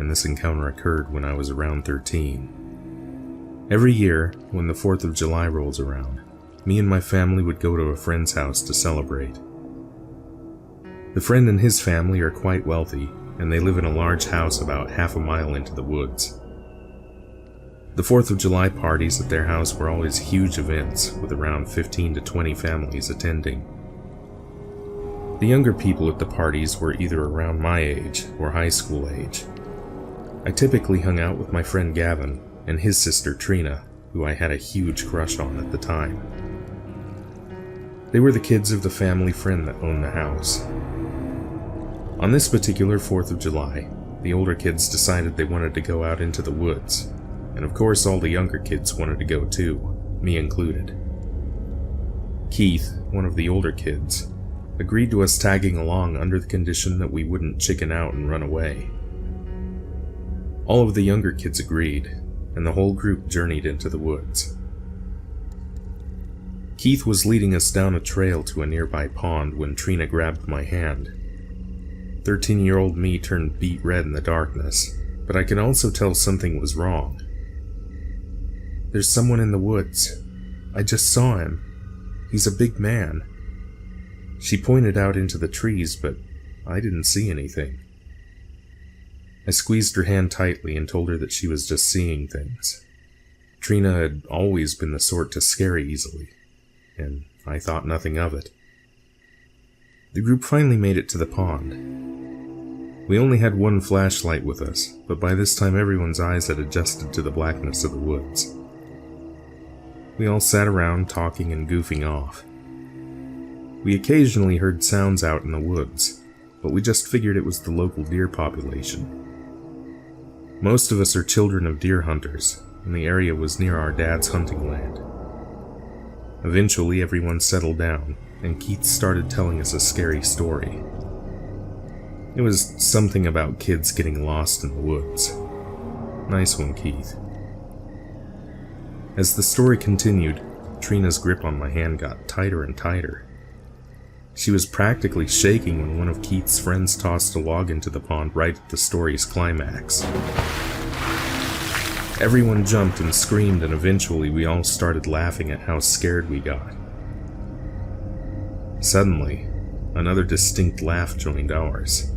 and this encounter occurred when I was around 13. Every year, when the 4th of July rolls around, me and my family would go to a friend's house to celebrate. The friend and his family are quite wealthy, and they live in a large house about half a mile into the woods. The 4th of July parties at their house were always huge events, with around 15 to 20 families attending. The younger people at the parties were either around my age or high school age. I typically hung out with my friend Gavin and his sister Trina, who I had a huge crush on at the time. They were the kids of the family friend that owned the house. On this particular 4th of July, the older kids decided they wanted to go out into the woods, and of course all the younger kids wanted to go too, me included. Keith, one of the older kids, agreed to us tagging along under the condition that we wouldn't chicken out and run away. All of the younger kids agreed, and the whole group journeyed into the woods. Keith was leading us down a trail to a nearby pond when Trina grabbed my hand. 13-year-old me turned beet red in the darkness, but I could also tell something was wrong. "There's someone in the woods. I just saw him. He's a big man." She pointed out into the trees, but I didn't see anything. I squeezed her hand tightly and told her that she was just seeing things. Trina had always been the sort to scare easily, and I thought nothing of it. The group finally made it to the pond. We only had one flashlight with us, but by this time everyone's eyes had adjusted to the blackness of the woods. We all sat around talking and goofing off. We occasionally heard sounds out in the woods, but we just figured it was the local deer population. Most of us are children of deer hunters, and the area was near our dad's hunting land. Eventually everyone settled down, and Keith started telling us a scary story. It was something about kids getting lost in the woods. Nice one, Keith. As the story continued, Trina's grip on my hand got tighter and tighter. She was practically shaking when one of Keith's friends tossed a log into the pond right at the story's climax. Everyone jumped and screamed, and eventually we all started laughing at how scared we got. Suddenly, another distinct laugh joined ours.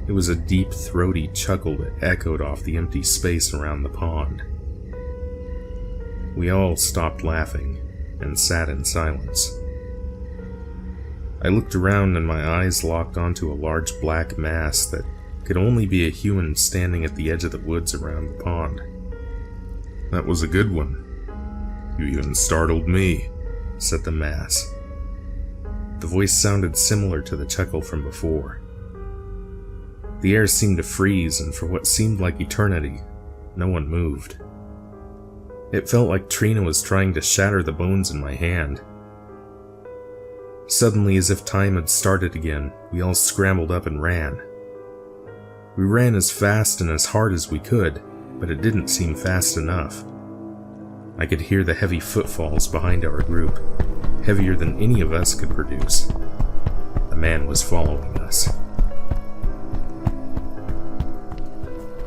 It was a deep, throaty chuckle that echoed off the empty space around the pond. We all stopped laughing and sat in silence. I looked around and my eyes locked onto a large black mass that could only be a human standing at the edge of the woods around the pond. "That was a good one. You even startled me," said the mass. The voice sounded similar to the chuckle from before. The air seemed to freeze, and for what seemed like eternity, no one moved. It felt like Trina was trying to shatter the bones in my hand. Suddenly, as if time had started again, we all scrambled up and ran. We ran as fast and as hard as we could, but it didn't seem fast enough. I could hear the heavy footfalls behind our group, heavier than any of us could produce. The man was following us.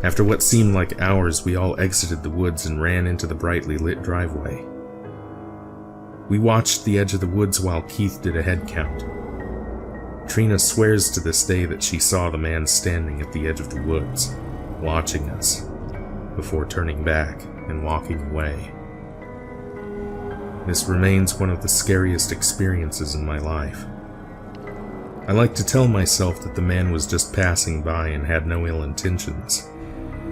After what seemed like hours, we all exited the woods and ran into the brightly lit driveway. We watched the edge of the woods while Keith did a head count. Trina swears to this day that she saw the man standing at the edge of the woods, watching us, before turning back and walking away. This remains one of the scariest experiences in my life. I like to tell myself that the man was just passing by and had no ill intentions.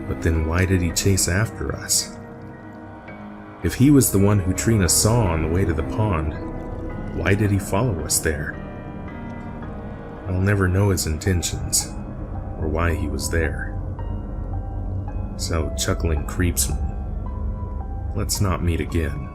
But then why did he chase after us? If he was the one who Trina saw on the way to the pond, why did he follow us there? I'll never know his intentions, or why he was there. So, chuckling creepsman, let's not meet again.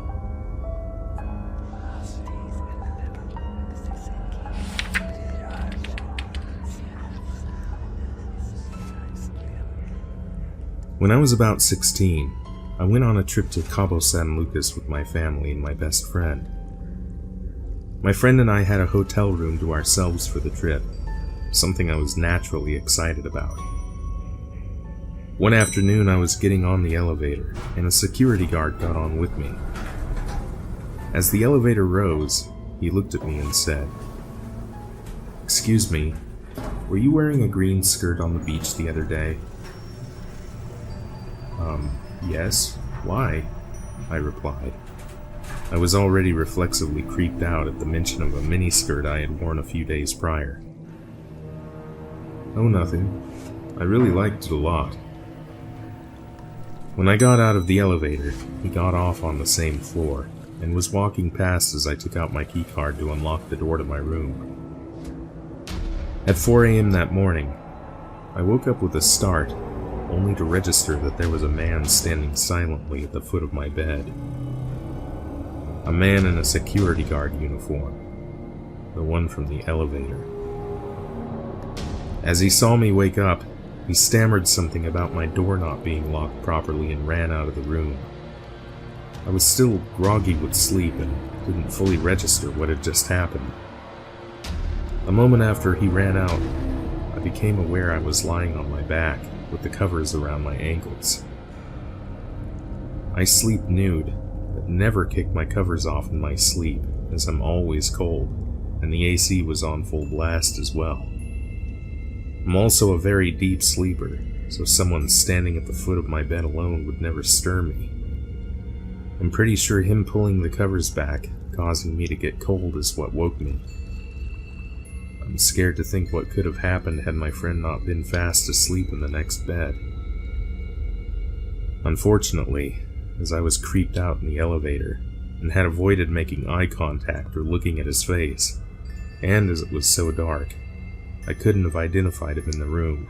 When I was about 16, I went on a trip to Cabo San Lucas with my family and my best friend. My friend and I had a hotel room to ourselves for the trip, something I was naturally excited about. One afternoon I was getting on the elevator, and a security guard got on with me. As the elevator rose, he looked at me and said, "Excuse me, were you wearing a green skirt on the beach the other day?" Yes. Why?" I replied. I was already reflexively creeped out at the mention of a miniskirt I had worn a few days prior. "Oh, nothing. I really liked it a lot." When I got out of the elevator, he got off on the same floor, and was walking past as I took out my keycard to unlock the door to my room. At 4 a.m. that morning, I woke up with a start, only to register that there was a man standing silently at the foot of my bed. A man in a security guard uniform, the one from the elevator. As he saw me wake up, he stammered something about my door not being locked properly and ran out of the room. I was still groggy with sleep and didn't fully register what had just happened. A moment after he ran out, I became aware I was lying on my back with the covers around my ankles. I sleep nude, but never kick my covers off in my sleep, as I'm always cold, and the AC was on full blast as well. I'm also a very deep sleeper, so someone standing at the foot of my bed alone would never stir me. I'm pretty sure him pulling the covers back, causing me to get cold, is what woke me. I'm scared to think what could have happened had my friend not been fast asleep in the next bed. Unfortunately, as I was creeped out in the elevator, and had avoided making eye contact or looking at his face, and as it was so dark, I couldn't have identified him in the room.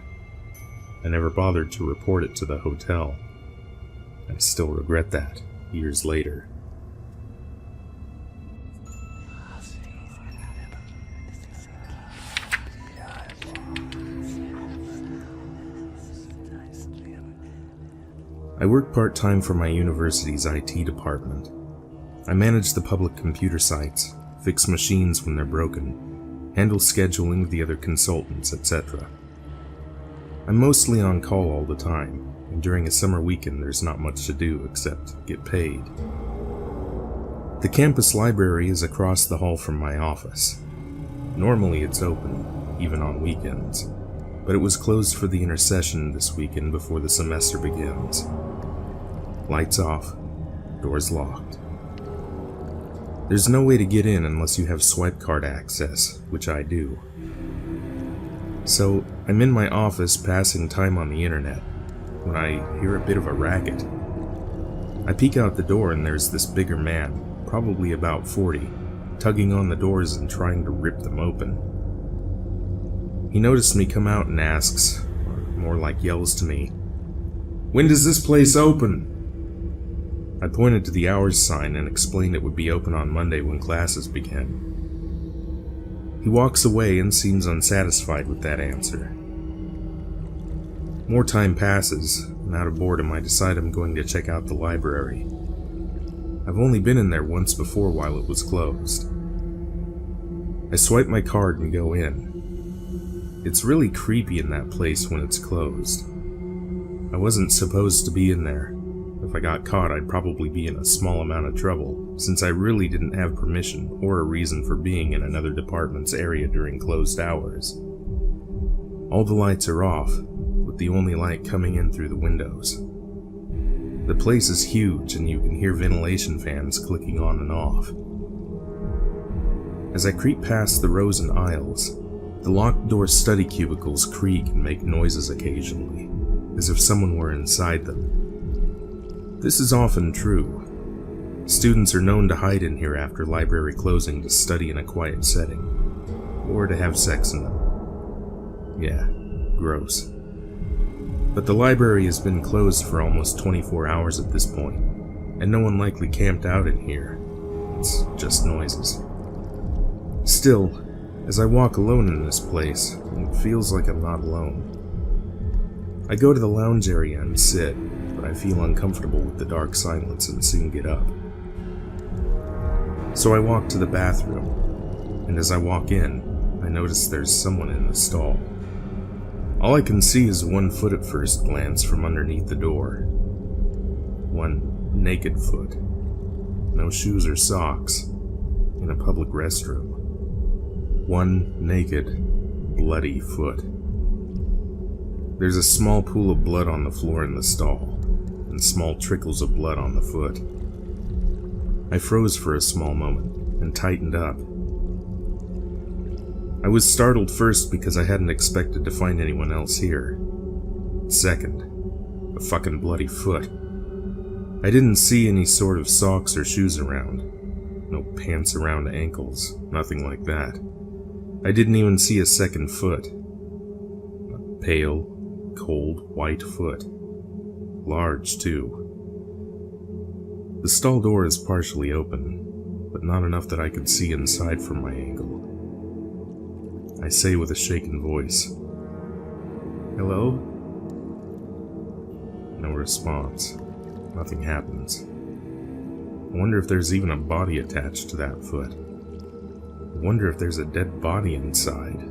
I never bothered to report it to the hotel. I still regret that, years later. I work part-time for my university's IT department. I manage the public computer sites, fix machines when they're broken, handle scheduling of the other consultants, etc. I'm mostly on call all the time, and during a summer weekend there's not much to do except get paid. The campus library is across the hall from my office. Normally it's open, even on weekends, but it was closed for the intersession this weekend before the semester begins. Lights off, doors locked. There's no way to get in unless you have swipe card access, which I do. So, I'm in my office passing time on the internet, when I hear a bit of a racket. I peek out the door and there's this bigger man, probably about 40, tugging on the doors and trying to rip them open. He noticed me come out and asks, or more like yells to me, "When does this place open?" I pointed to the hours sign and explained it would be open on Monday when classes begin. He walks away and seems unsatisfied with that answer. More time passes, and out of boredom I decide I'm going to check out the library. I've only been in there once before while it was closed. I swipe my card and go in. It's really creepy in that place when it's closed. I wasn't supposed to be in there. If I got caught, I'd probably be in a small amount of trouble, since I really didn't have permission or a reason for being in another department's area during closed hours. All the lights are off, with the only light coming in through the windows. The place is huge, and you can hear ventilation fans clicking on and off. As I creep past the rows and aisles, the locked door study cubicles creak and make noises occasionally, as if someone were inside them. This is often true. Students are known to hide in here after library closing to study in a quiet setting, or to have sex in them. Yeah, gross. But the library has been closed for almost 24 hours at this point, and no one likely camped out in here. It's just noises. Still, as I walk alone in this place, it feels like I'm not alone. I go to the lounge area and sit, but I feel uncomfortable with the dark silence and soon get up. So I walk to the bathroom, and as I walk in, I notice there's someone in the stall. All I can see is one foot at first glance from underneath the door. One naked foot. No shoes or socks. In a public restroom. One naked, bloody foot. There's a small pool of blood on the floor in the stall, and small trickles of blood on the foot. I froze for a small moment, and tightened up. I was startled first because I hadn't expected to find anyone else here. Second, a fucking bloody foot. I didn't see any sort of socks or shoes around. No pants around ankles, nothing like that. I didn't even see a second foot. A pale, cold, white foot. Large, too. The stall door is partially open, but not enough that I could see inside from my angle. I say with a shaken voice, "Hello?" No response. Nothing happens. I wonder if there's even a body attached to that foot. I wonder if there's a dead body inside.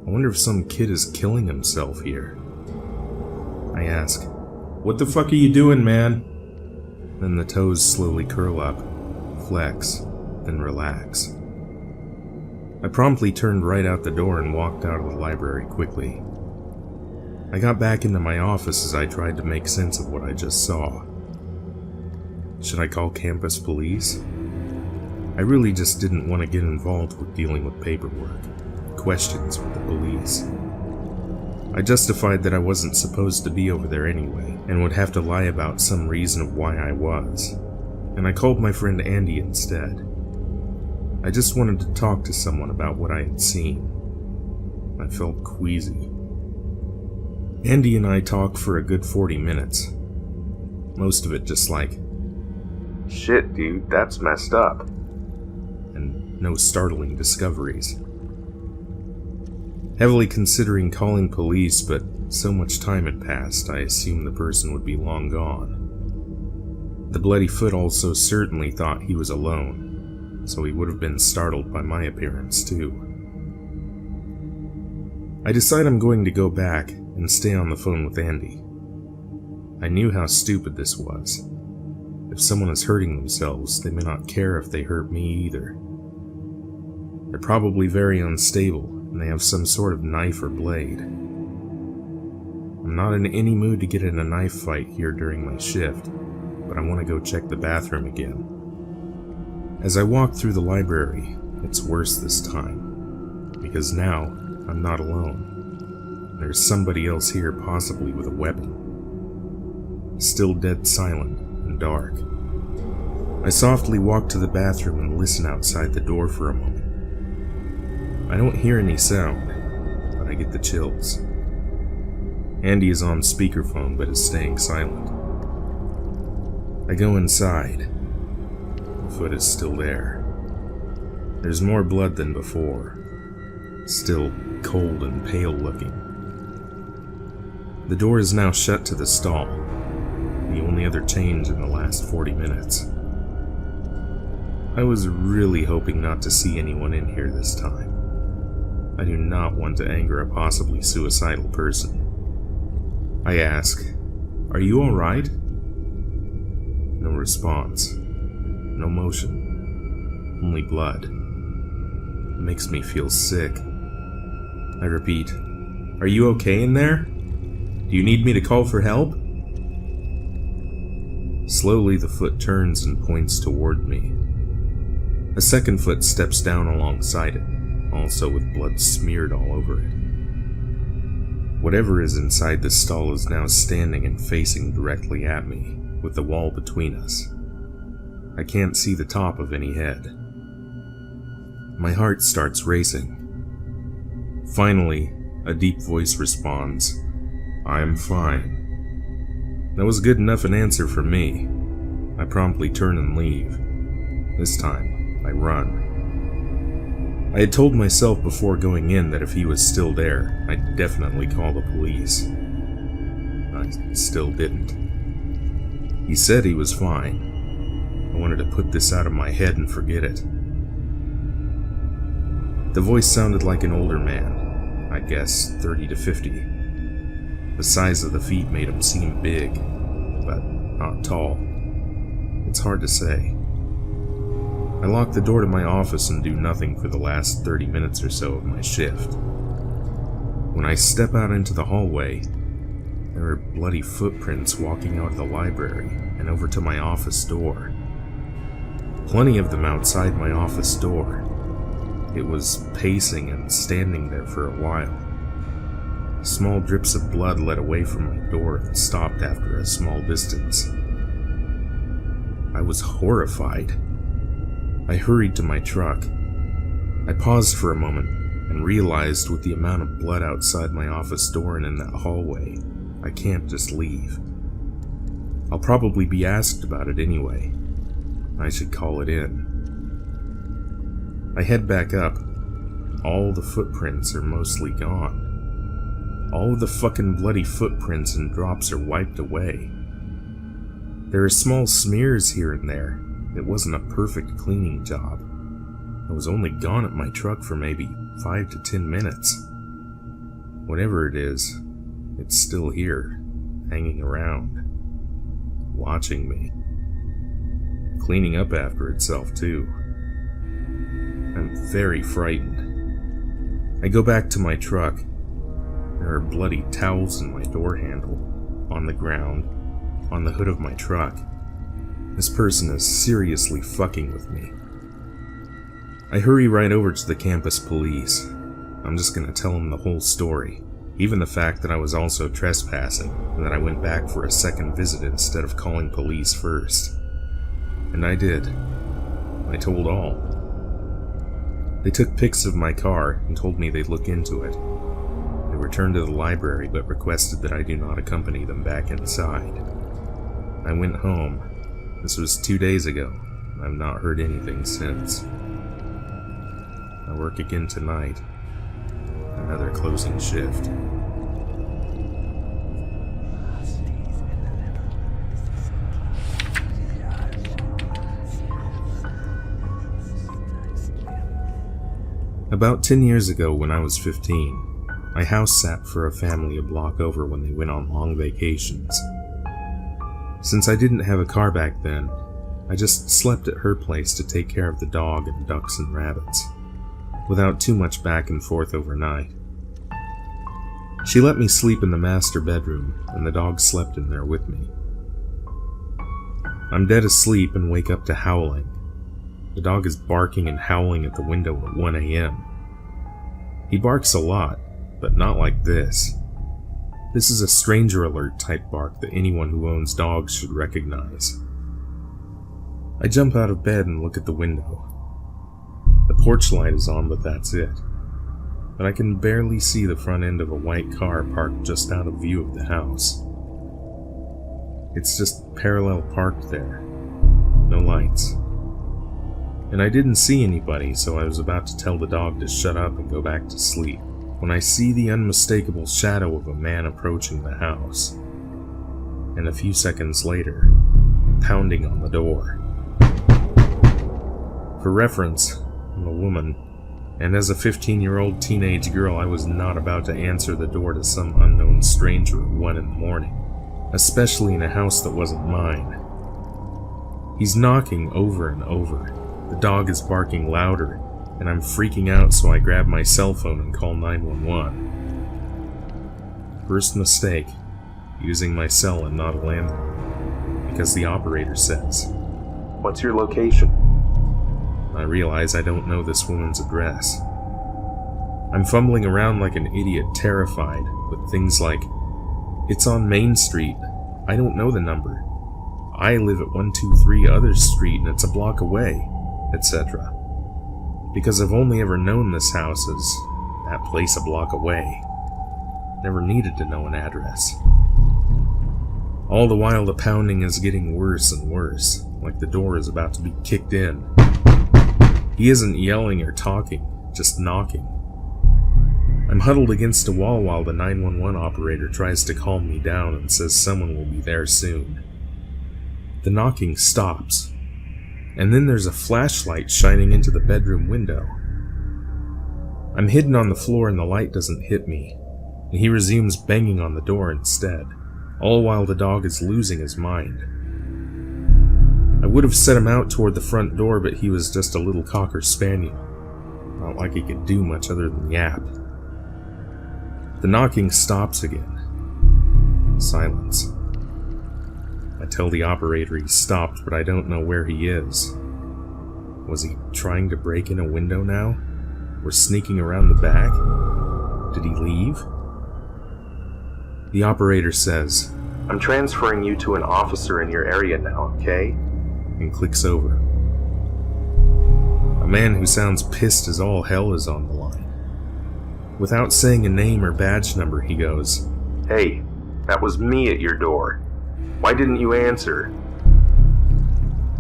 I wonder if some kid is killing himself here. I ask, "What the fuck are you doing, man?" Then the toes slowly curl up, flex, then relax. I promptly turned right out the door and walked out of the library quickly. I got back into my office as I tried to make sense of what I just saw. Should I call campus police? I really just didn't want to get involved with dealing with paperwork, questions with the police. I justified that I wasn't supposed to be over there anyway, and would have to lie about some reason of why I was, and I called my friend Andy instead. I just wanted to talk to someone about what I had seen. I felt queasy. Andy and I talked for a good 40 minutes. Most of it just like, "Shit, dude, that's messed up." And no startling discoveries. Heavily considering calling police, but so much time had passed, I assumed the person would be long gone. The bloody foot also certainly thought he was alone, so he would have been startled by my appearance too. I decide I'm going to go back and stay on the phone with Andy. I knew how stupid this was. If someone is hurting themselves, they may not care if they hurt me either. They're probably very unstable, and they have some sort of knife or blade. I'm not in any mood to get in a knife fight here during my shift, but I want to go check the bathroom again. As I walk through the library, it's worse this time, because now I'm not alone. There's somebody else here, possibly with a weapon. Still dead silent and dark. I softly walk to the bathroom and listen outside the door for a moment. I don't hear any sound, but I get the chills. Andy is on speakerphone but is staying silent. I go inside. The foot is still there. There's more blood than before. Still cold and pale looking. The door is now shut to the stall, the only other change in the last 40 minutes. I was really hoping not to see anyone in here this time. I do not want to anger a possibly suicidal person. I ask, "Are you alright?" No response. No motion. Only blood. It makes me feel sick. I repeat, "Are you okay in there? Do you need me to call for help?" Slowly the foot turns and points toward me. A second foot steps down alongside it, also with blood smeared all over it. Whatever is inside the stall is now standing and facing directly at me, with the wall between us. I can't see the top of any head. My heart starts racing. Finally, a deep voice responds, "I'm fine." That was good enough an answer for me. I promptly turn and leave. This time, I run. I had told myself before going in that if he was still there, I'd definitely call the police. I still didn't. He said he was fine. I wanted to put this out of my head and forget it. The voice sounded like an older man. I'd guess 30 to 50. The size of the feet made him seem big, but not tall. It's hard to say. I lock the door to my office and do nothing for the last 30 minutes or so of my shift. When I step out into the hallway, there are bloody footprints walking out of the library and over to my office door. Plenty of them outside my office door. It was pacing and standing there for a while. Small drips of blood led away from my door and stopped after a small distance. I was horrified. I hurried to my truck. I paused for a moment and realized with the amount of blood outside my office door and in that hallway, I can't just leave. I'll probably be asked about it anyway. I should call it in. I head back up. All the footprints are mostly gone. All of the fucking bloody footprints and drops are wiped away. There are small smears here and there. It wasn't a perfect cleaning job. I was only gone at my truck for maybe 5 to 10 minutes. Whatever it is, it's still here, hanging around, watching me. Cleaning up after itself, too. I'm very frightened. I go back to my truck. There are bloody towels in my door handle, on the ground, on the hood of my truck. This person is seriously fucking with me. I hurry right over to the campus police. I'm just gonna tell them the whole story, even the fact that I was also trespassing, and that I went back for a second visit instead of calling police first. And I did. I told all. They took pics of my car and told me they'd look into it. They returned to the library but requested that I do not accompany them back inside. I went home. This was 2 days ago. I've not heard anything since. I work again tonight. Another closing shift. About 10 years ago, when I was 15, I house sat for a family a block over when they went on long vacations. Since I didn't have a car back then, I just slept at her place to take care of the dog and ducks and rabbits, without too much back and forth overnight. She let me sleep in the master bedroom, and the dog slept in there with me. I'm dead asleep and wake up to howling. The dog is barking and howling at the window at 1 a.m. He barks a lot, but not like this. This is a stranger alert type bark that anyone who owns dogs should recognize. I jump out of bed and look at the window. The porch light is on, but that's it. But I can barely see the front end of a white car parked just out of view of the house. It's just parallel parked there. No lights. And I didn't see anybody, so I was about to tell the dog to shut up and go back to sleep, when I see the unmistakable shadow of a man approaching the house. And a few seconds later, pounding on the door. For reference, I'm a woman, and as a 15-year-old teenage girl, I was not about to answer the door to some unknown stranger at 1 in the morning, especially in a house that wasn't mine. He's knocking over and over. The dog is barking louder, and I'm freaking out, so I grab my cell phone and call 911. First mistake, using my cell and not a landline, because the operator says, "What's your location?" I realize I don't know this woman's address. I'm fumbling around like an idiot, terrified, with things like, "It's on Main Street. I don't know the number. I live at 123 Other Street and it's a block away," etc. Because I've only ever known this house as that place a block away. Never needed to know an address. All the while the pounding is getting worse and worse, like the door is about to be kicked in. He isn't yelling or talking, just knocking. I'm huddled against a wall while the 911 operator tries to calm me down and says someone will be there soon. The knocking stops, and then there's a flashlight shining into the bedroom window. I'm hidden on the floor and the light doesn't hit me, and he resumes banging on the door instead, all while the dog is losing his mind. I would have set him out toward the front door, but he was just a little cocker spaniel. Not like he could do much other than yap. The knocking stops again. Silence. I tell the operator he's stopped, but I don't know where he is. Was he trying to break in a window now? Or sneaking around the back? Did he leave? The operator says, "I'm transferring you to an officer in your area now, okay?" and clicks over. A man who sounds pissed as all hell is on the line. Without saying a name or badge number, he goes, "Hey, that was me at your door. Why didn't you answer?"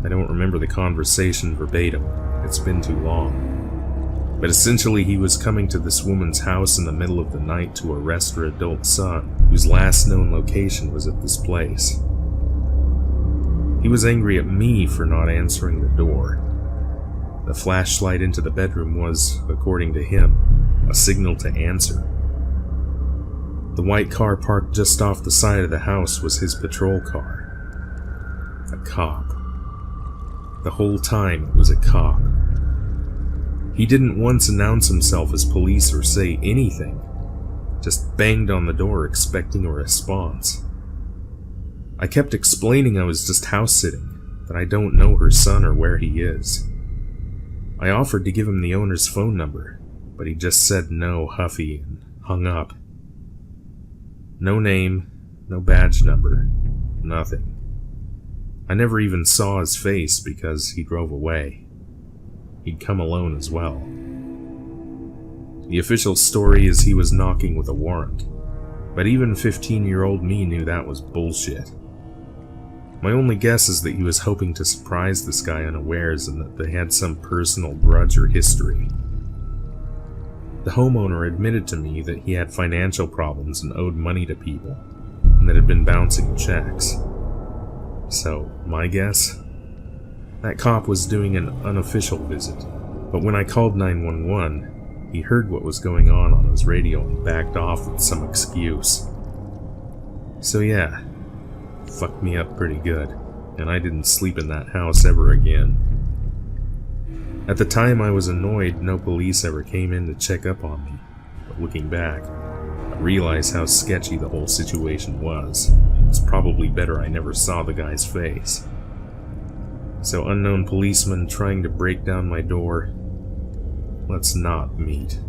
I don't remember the conversation verbatim. It's been too long. But essentially he was coming to this woman's house in the middle of the night to arrest her adult son, whose last known location was at this place. He was angry at me for not answering the door. The flashlight into the bedroom was, according to him, a signal to answer. The white car parked just off the side of the house was his patrol car. A cop. The whole time it was a cop. He didn't once announce himself as police or say anything, just banged on the door expecting a response. I kept explaining I was just house-sitting, that I don't know her son or where he is. I offered to give him the owner's phone number, but he just said no, huffy, and hung up. No name, no badge number, nothing. I never even saw his face because he drove away. He'd come alone as well. The official story is he was knocking with a warrant, but even 15-year-old me knew that was bullshit. My only guess is that he was hoping to surprise this guy unawares and that they had some personal grudge or history. The homeowner admitted to me that he had financial problems and owed money to people, and that had been bouncing checks. So, my guess? That cop was doing an unofficial visit, but when I called 911, he heard what was going on his radio and backed off with some excuse. So yeah, fucked me up pretty good, and I didn't sleep in that house ever again. At the time I was annoyed no police ever came in to check up on me, but looking back, I realize how sketchy the whole situation was. It's probably better I never saw the guy's face. So unknown policeman trying to break down my door, let's not meet.